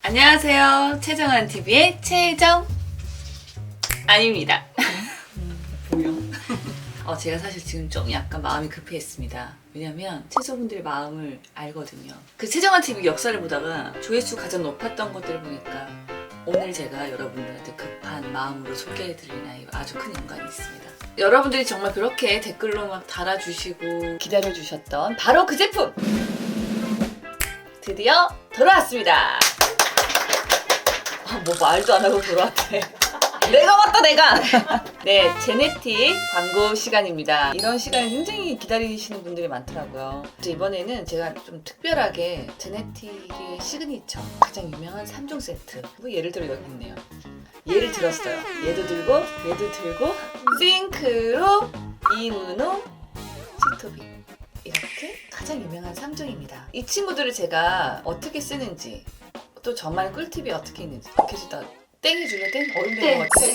안녕하세요. 최정환TV의 최정 아닙니다. 뭐야? 제가 사실 지금 좀 약간 마음이 급했습니다. 왜냐면 최소분들의 마음을 알거든요. 그 최정환TV 역사를 보다가 조회수 가장 높았던 것들을 보니까 오늘 제가 여러분들한테 급한 마음으로 소개해드릴 아주 큰 연관이 있습니다. 여러분들이 정말 그렇게 댓글로 막 달아주시고 기다려주셨던 바로 그 제품! 드디어 돌아왔습니다. 뭐 말도 안 하고 돌아왔대. 내가 왔다 내가. 네, 제네틱 광고 시간입니다. 이런 시간을 굉장히 기다리시는 분들이 많더라고요. 이번에는 제가 좀 특별하게 제네틱의 시그니처 가장 유명한 3종 세트, 뭐 예를 들어 여기 있네요. 얘를 들었어요. 얘도 들고 얘도 들고 싱크로, 이문호, 시토비, 이렇게 가장 유명한 3종입니다. 이 친구들을 제가 어떻게 쓰는지, 또 저만의 꿀팁이 어떻게 있는지 계속 다 땡이 줄래 땡? 어른된 것 같아.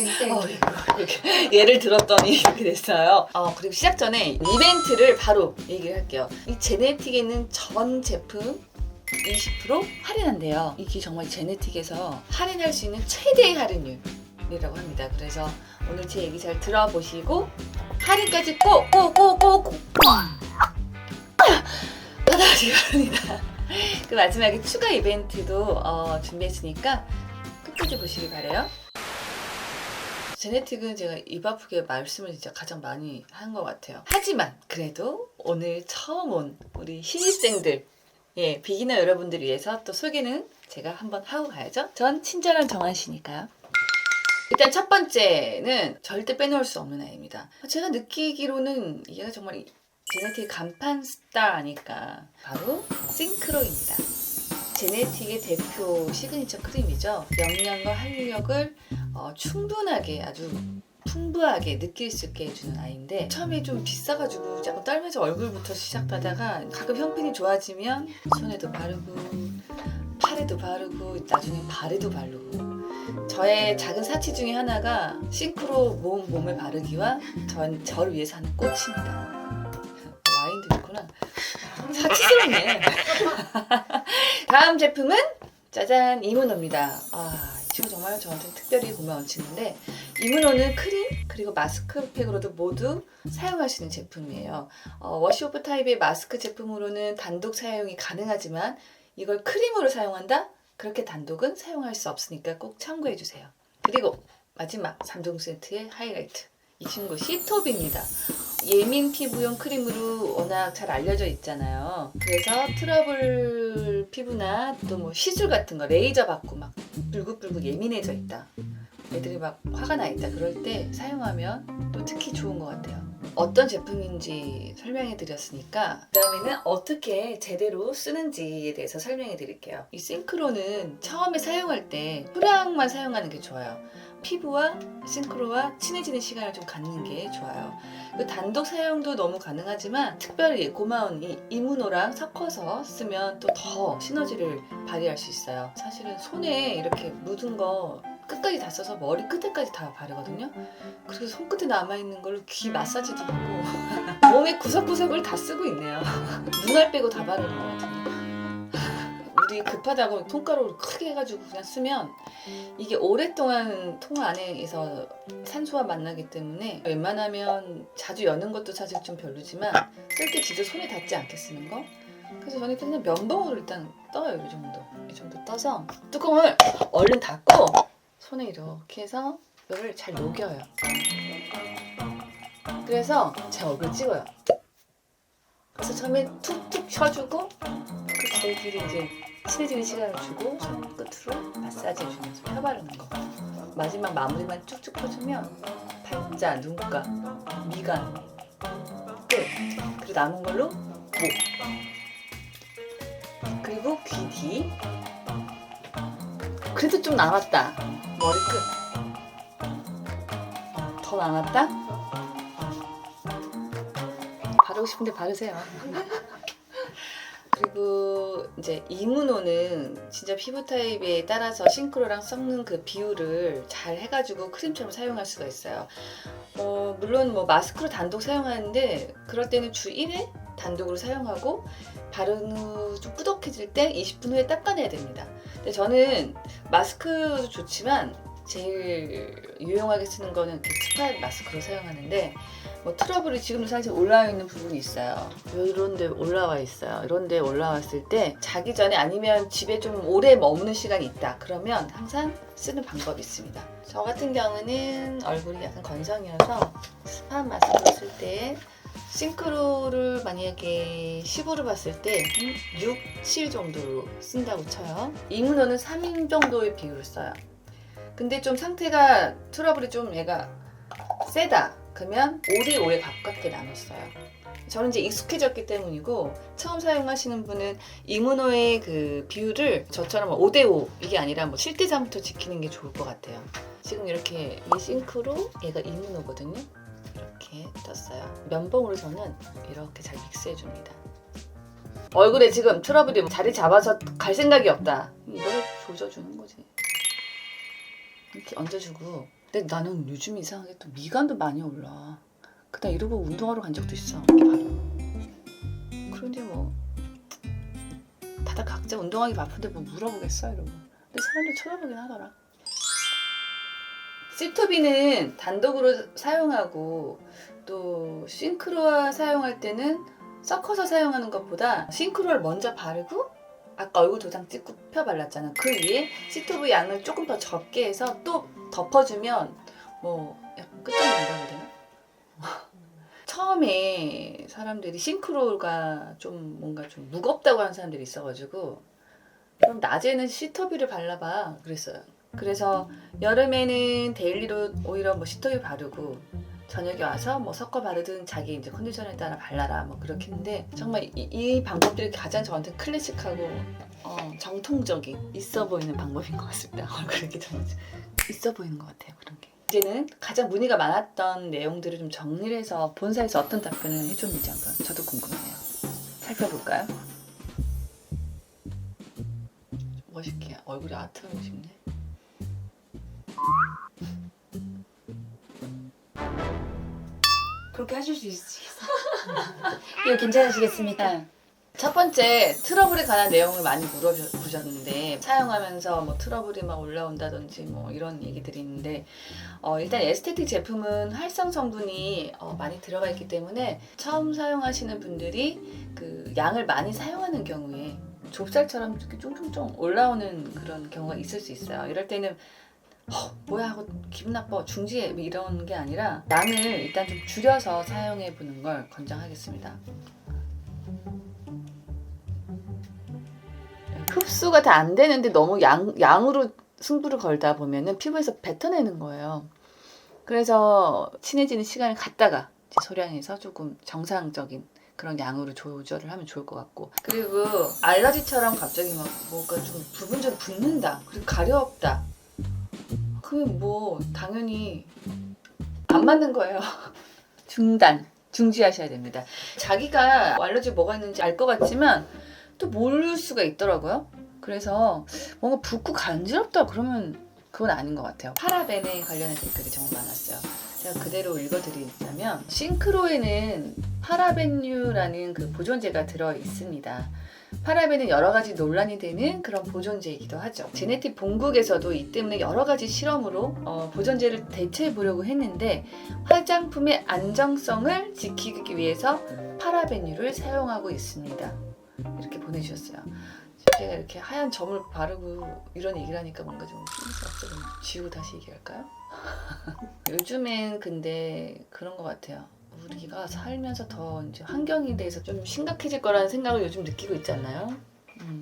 이렇게 얘를 들었더니 이렇게 됐어요. 그리고 시작 전에 이벤트를 바로 얘기를 할게요. 이 제네틱에 있는 전 제품 20% 할인한대요. 이게 정말 제네틱에서 할인할 수 있는 최대의 할인율이라고 합니다. 그래서 오늘 제 얘기 잘 들어보시고 할인까지 꼭 받아가시기 바랍니다. 그 마지막에 추가 이벤트도 준비했으니까 끝까지 보시기 바래요. 제네틱은 제가 입 아프게 말씀을 진짜 가장 많이 한 것 같아요. 하지만 그래도 오늘 처음 온 우리 신입생들, 비기너 여러분들 위해서 또 소개는 제가 한번 하고 가야죠. 전 친절한 정한 씨니까요. 일단 첫 번째는 절대 빼놓을 수 없는 아이입니다. 제가 느끼기로는 얘가 정말 제네틱 간판 스타 아닐까. 바로 싱크로입니다. 제네틱의 대표 시그니처 크림이죠. 영양과 활력을 충분하게, 아주 풍부하게 느낄 수 있게 해주는 아이인데, 처음에 좀 비싸가지고 자꾸 떨면서 얼굴부터 시작하다가 가끔 형편이 좋아지면 손에도 바르고 팔에도 바르고 나중에 발에도 바르고, 저의 작은 사치 중에 하나가 싱크로 몸에 바르기와 저를 위해서 하는 꽃입니다. 와인도 있구나. 사치스럽네. 다음 제품은 짜잔, 이문호입니다. 이 친구 정말 저한테 특별히 고마운 친구인데, 이문호는 크림 그리고 마스크팩으로도 모두 사용할 수 있는 제품이에요. 워시오프 타입의 마스크 제품으로는 단독 사용이 가능하지만 이걸 크림으로 사용한다? 그렇게 단독은 사용할 수 없으니까 꼭 참고해 주세요. 그리고 마지막 3종 세트의 하이라이트, 이 친구 시톱입니다. 예민 피부용 크림으로 워낙 잘 알려져 있잖아요. 그래서 트러블 피부나 또 뭐 시술 같은 거 레이저 받고 막 불긋불긋 예민해져 있다, 애들이 막 화가 나 있다, 그럴 때 사용하면 또 특히 좋은 것 같아요. 어떤 제품인지 설명해 드렸으니까 그 다음에는 어떻게 제대로 쓰는지에 대해서 설명해 드릴게요. 이 싱크로는 처음에 사용할 때 소량만 사용하는 게 좋아요. 피부와 싱크로와 친해지는 시간을 좀 갖는 게 좋아요. 그 단독 사용도 너무 가능하지만 특별히 고마운 이 이문호랑 섞어서 쓰면 또 더 시너지를 발휘할 수 있어요. 사실은 손에 이렇게 묻은 거 끝까지 다 써서 머리 끝에까지 다 바르거든요. 그래서 손끝에 남아있는 걸로 귀 마사지도 되고 몸의 구석구석을 다 쓰고 있네요. 눈알 빼고 다 바르는 것 같은데, 우리 급하다고 통가루를 크게 해가지고 그냥 쓰면 이게 오랫동안 통 안에서 산소와 만나기 때문에 웬만하면 자주 여는 것도 사실 좀 별로지만 쓸 때 진짜 손에 닿지 않게 쓰는 거. 그래서 저는 그냥 면봉으로 일단 떠요. 이 정도 떠서 뚜껑을 얼른 닫고 손에 이렇게 해서 이거를 잘 녹여요. 그래서 제 얼굴 찍어요. 그래서 처음에 툭툭 쳐주고 그 저희끼리 이제 친해지는 시간을 주고 손끝으로 마사지 해주면서 펴바르는 거. 마지막 마무리만 쭉쭉 펴주면 팔자, 눈가, 미간 끝. 그리고 남은 걸로 목, 그리고 귀 뒤. 그래도 좀 남았다, 머리끝. 더 남았다? 바르고 싶은데 바르세요. 그리고 이제 이문호는 진짜 피부 타입에 따라서 싱크로랑 섞는 그 비율을 잘 해가지고 크림처럼 사용할 수가 있어요. 물론 뭐 마스크로 단독 사용하는데 그럴 때는 주 1회 단독으로 사용하고 바른 후 좀 꾸덕해질 때 20분 후에 닦아내야 됩니다. 근데 저는 마스크도 좋지만 제일 유용하게 쓰는 거는 이렇게 스팟 마스크로 사용하는데 뭐 트러블이 지금도 사실 올라와 있는 부분이 있어요. 이런 데 올라와 있어요. 이런 데 올라왔을 때 자기 전에 아니면 집에 좀 오래 머무는 시간이 있다. 그러면 항상 쓰는 방법이 있습니다. 저 같은 경우는 얼굴이 약간 건성이어서 스팟 마스크를 쓸 때 싱크로를 만약에 10으로 봤을 때 6, 7 정도로 쓴다고 쳐요. 이문호는 3인 정도의 비율을 써요. 근데 좀 상태가 트러블이 좀 얘가 세다. 그러면 5대5에 가깝게 나눴어요. 저는 이제 익숙해졌기 때문이고 처음 사용하시는 분은 이문호의 그 비율을 저처럼 5대5 이게 아니라 뭐 7대3부터 지키는 게 좋을 것 같아요. 지금 이렇게 이 싱크로 얘가 이문호거든요. 이렇게 떴어요. 면봉으로 저는 이렇게 잘 믹스해 줍니다. 얼굴에 지금 트러블이 자리 잡아서 갈 생각이 없다. 이걸 조져주는 거지. 이렇게 얹어주고. 근데 나는 요즘 이상하게 또 미간도 많이 올라. 그다음 이러고 운동하러 간 적도 있어. 이렇게 바로. 그런데 뭐 다들 각자 운동하기 바쁜데 뭐 물어보겠어 이러고. 근데 사람들 쳐다보긴 하더라. 시토비는 단독으로 사용하고 또 싱크로와 사용할 때는 섞어서 사용하는 것보다 싱크로를 먼저 바르고 아까 얼굴 도장 찍고 펴 발랐잖아. 그 위에 시토브 양을 조금 더 적게 해서 또 덮어주면 뭐 약간 끝장난다고 해야 되나? 처음에 사람들이 싱크로가 좀 뭔가 좀 무겁다고 하는 사람들이 있어가지고 그럼 낮에는 시토비를 발라봐 그랬어요. 그래서 여름에는 데일리로 오히려 뭐 시토비 바르고 저녁에 와서 뭐 섞어 바르든 자기 이제 컨디션에 따라 발라라 뭐 그렇게 했는데 정말 이 방법들이 가장 저한테 클래식하고 정통적인 있어 보이는 방법인 것 같습니다. 그렇게 저는 있어 보이는 것 같아요. 그런 게 이제는 가장 문의가 많았던 내용들을 좀 정리를 해서 본사에서 어떤 답변을 해줬는지 한번 저도 궁금해요. 살펴볼까요? 멋있게 얼굴이 아트하고 싶네. 그렇게 하실 수 있으시겠어요? 이거 괜찮으시겠습니까? 첫 번째 트러블에 관한 내용을 많이 물어보셨는데 사용하면서 뭐 트러블이 막 올라온다든지 뭐 이런 얘기들이 있는데 일단 에스테틱 제품은 활성 성분이 많이 들어가 있기 때문에 처음 사용하시는 분들이 그 양을 많이 사용하는 경우에 좁쌀처럼 이렇게 쫑쫑쫑 올라오는 그런 경우가 있을 수 있어요. 이럴 때는 뭐야 하고 기분 나빠 중지해 뭐 이런 게 아니라 양을 일단 좀 줄여서 사용해 보는 걸 권장하겠습니다. 흡수가 다 안 되는데 너무 양으로 승부를 걸다 보면은 피부에서 뱉어내는 거예요. 그래서 친해지는 시간을 갖다가 소량에서 조금 정상적인 그런 양으로 조절을 하면 좋을 것 같고 그리고 알러지처럼 갑자기 막 뭐가 좀 부분적으로 붓는다 그리고 가려웠다 그러면 뭐 당연히 안 맞는 거예요. 중지하셔야 됩니다. 자기가 알러지 뭐가 있는지 알 것 같지만 또 모를 수가 있더라고요. 그래서 뭔가 붓고 간지럽다 그러면 그건 아닌 것 같아요. 파라벤에 관련된 댓글이 정말 많았어요. 제가 그대로 읽어드리자면 싱크로에는 파라벤유라는 그 보존제가 들어 있습니다. 파라벤은 여러 가지 논란이 되는 그런 보존제이기도 하죠. 제네틱 본국에서도 이 때문에 여러 가지 실험으로 보존제를 대체해 보려고 했는데 화장품의 안정성을 지키기 위해서 파라벤유를 사용하고 있습니다. 이렇게 보내주셨어요. 제가 이렇게 하얀 점을 바르고 이런 얘기를 하니까 뭔가 좀 씀씀없어 좀 지우고 다시 얘기할까요? 요즘엔 근데 그런 것 같아요. 우리가 살면서 더 이제 환경에 대해서 좀 심각해질 거라는 생각을 요즘 느끼고 있지 않나요?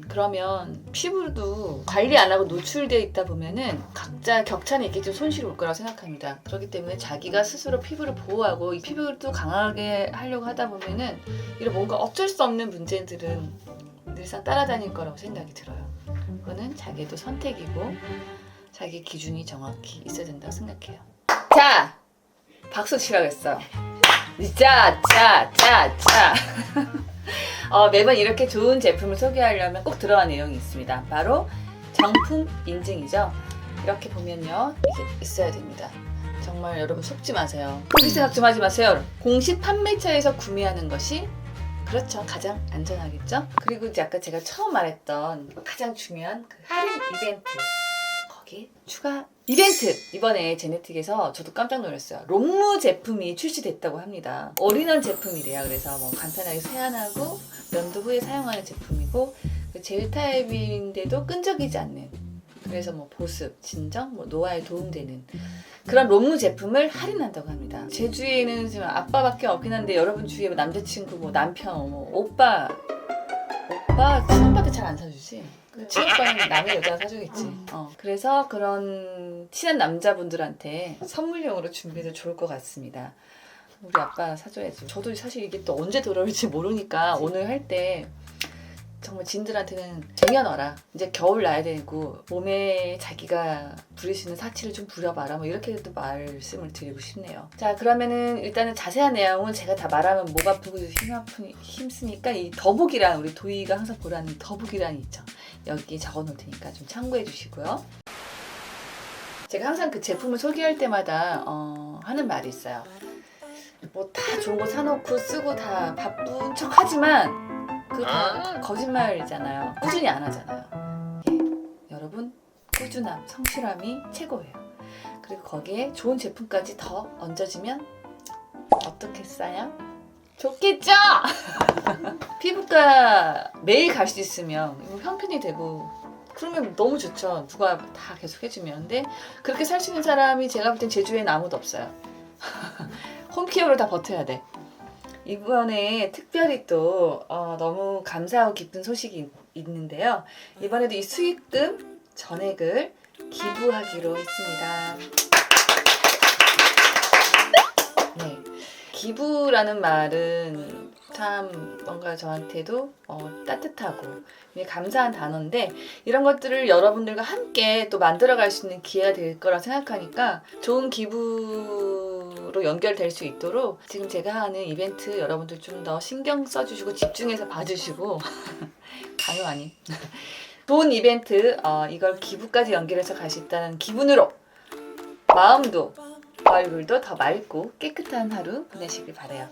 그러면 피부도 관리 안 하고 노출되어 있다 보면은 각자 격차는 있게 좀 손실이 올 거라고 생각합니다. 그렇기 때문에 자기가 스스로 피부를 보호하고 이 피부를 또 강하게 하려고 하다 보면은 이런 뭔가 어쩔 수 없는 문제들은 늘상 따라다닐 거라고 생각이 들어요. 그거는 자기의 또 선택이고 자기 기준이 정확히 있어야 된다고 생각해요. 자! 박수 치라고 했어. 자. 매번 이렇게 좋은 제품을 소개하려면 꼭 들어간 내용이 있습니다. 바로 정품 인증이죠. 이렇게 보면요. 이게 있어야 됩니다. 정말 여러분 속지 마세요. 그렇게 생각 좀 하지 마세요. 공식 판매처에서 구매하는 것이 그렇죠. 가장 안전하겠죠. 그리고 이제 아까 제가 처음 말했던 가장 중요한 그 할인 이벤트. 거기에 추가 이벤트! 이번에 제네틱에서 저도 깜짝 놀랐어요. 롬무 제품이 출시됐다고 합니다. 올인원 제품이래요. 그래서 뭐 간단하게 세안하고 면도 후에 사용하는 제품이고 젤 타입인데도 끈적이지 않는, 그래서 뭐 보습, 진정, 뭐 노화에 도움되는 그런 롬무 제품을 할인한다고 합니다. 제 주위에는 지금 아빠밖에 없긴 한데 여러분 주위에 뭐 남자친구, 뭐 남편, 뭐 오빠 친오빠한테 잘 안 사주지? 친오빠는 남의 여자가 사주겠지. 그래서 그런 친한 남자분들한테 선물용으로 준비해도 좋을 것 같습니다. 우리 아빠 사줘야지. 저도 사실 이게 또 언제 돌아올지 모르니까 오늘 할 때 정말 진들한테는 쟁여놔라. 이제 겨울 나야 되고 몸에 자기가 부릴 수 있는 사치를 좀 부려봐라. 뭐 이렇게도 말씀을 드리고 싶네요. 자, 그러면은 일단은 자세한 내용은 제가 다 말하면 목 아프고 힘쓰니까 이 더보기란, 우리 도희가 항상 보라는 더보기란이 있죠. 여기 적어놓을 테니까 좀 참고해 주시고요. 제가 항상 그 제품을 소개할 때마다 하는 말이 있어요. 뭐 다 좋은 거 사놓고 쓰고 다 바쁜 척 하지만 그거 다 거짓말이잖아요. 꾸준히 안 하잖아요. 예, 여러분 꾸준함, 성실함이 최고예요. 그리고 거기에 좋은 제품까지 더 얹어지면 어떻겠어요? 좋겠죠? 피부과 매일 갈 수 있으면 이거 형편이 되고 그러면 너무 좋죠. 누가 다 계속 해주면. 근데 그렇게 살 수 있는 사람이 제가 볼 땐 제주에는 아무도 없어요. 홈케어로 다 버텨야 돼. 이번에 특별히 또 너무 감사하고 기쁜 소식이 있는데요. 이번에도 이 수익금 전액을 기부하기로 했습니다. 네, 기부라는 말은 참 뭔가 저한테도 따뜻하고 감사한 단어인데, 이런 것들을 여러분들과 함께 또 만들어갈 수 있는 기회가 될 거라 생각하니까 좋은 기부로 연결될 수 있도록 지금 제가 하는 이벤트 여러분들 좀 더 신경 써주시고 집중해서 봐주시고 강요 아님 좋은 이벤트 이걸 기부까지 연결해서 갈 수 있다는 기분으로 마음도 얼굴도 더 맑고 깨끗한 하루 보내시길 바라요.